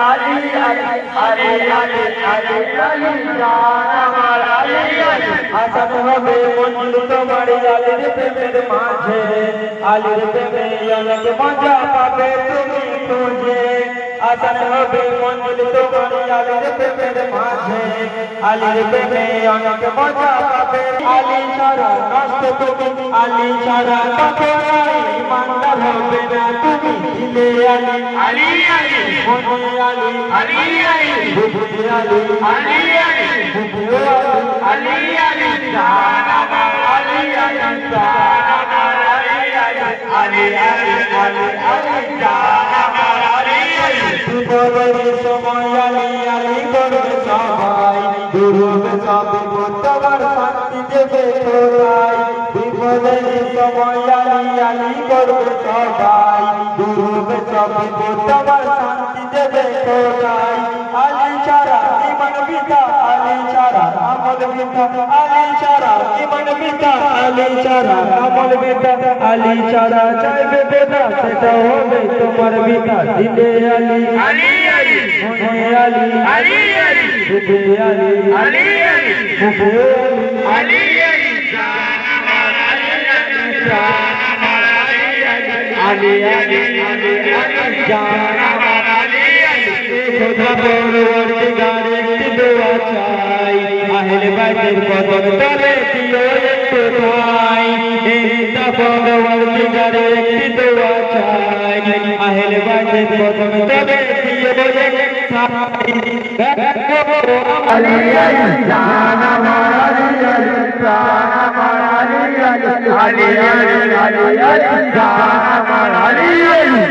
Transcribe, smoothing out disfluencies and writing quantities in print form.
আলী আলী আলী আলী আলী জান আমার আলী আলী হাসান হবে মঞ্জুর তোমার আলীর প্রেমের মাঝে আলীর প্রেমে অনেক মজা পাবে তুমি খুঁজে হাসান হবে মঞ্জুর তোমার আলীর প্রেমের মাঝে আলীর প্রেমে অনেক মজা পাবে আলী ছাড়া নষ্ট তুমি আলী ছাড়া কখনোই ইমানদার হবে না তুমি দিলে আলী আলী আলী মনে আলী আলী আলী বুঝে আলী আলী আলী বুঝে আলী আলী জান আমার আলী আলী জান আমার আলী আলী আলী আলী আলী আলী জান আমার আলী আলী বিপদের সময় আলী আলী করবে সবাই দূর হবে সব বিপদ তোমার শান্তি দেবে খোদাই বিপদের সময় আলী আলী করবে সবাই দূর হবে সব বিপদ তোমার শান্তি দেবে খোদাই আলী ছাড়া ইমান বিতা আলী ছাড়া আমল বিতা আলী ছাড়া ইমান বিতা আলী ছাড়া আমল বিতা আলী ছাড়া চাইবে বেদা সেটা হবে তোমার বিতা দিলে আলী আলী আলী মনে আলী আলী আলী বুঝে আলী আলী আলী বুঝে আলী আলী জান আমার আলী আলী জান আমার আলী আলী আলী আলী আলী জান আমার আলী আলী খোদা পরওয়ারদিগার একটি দোয়া চাই আহলে বাইতের কদম তলে দিও একটু ঠাই খোদা পরওয়ারদিগার একটি দোয়া চাই আহলে বাইতের কদম তলে দিও একটু ঠাই আলী আলী জান আমার আলী আলী জান আমার আলী আলী আলী আলী আলী আলী জান আমার আলী আলী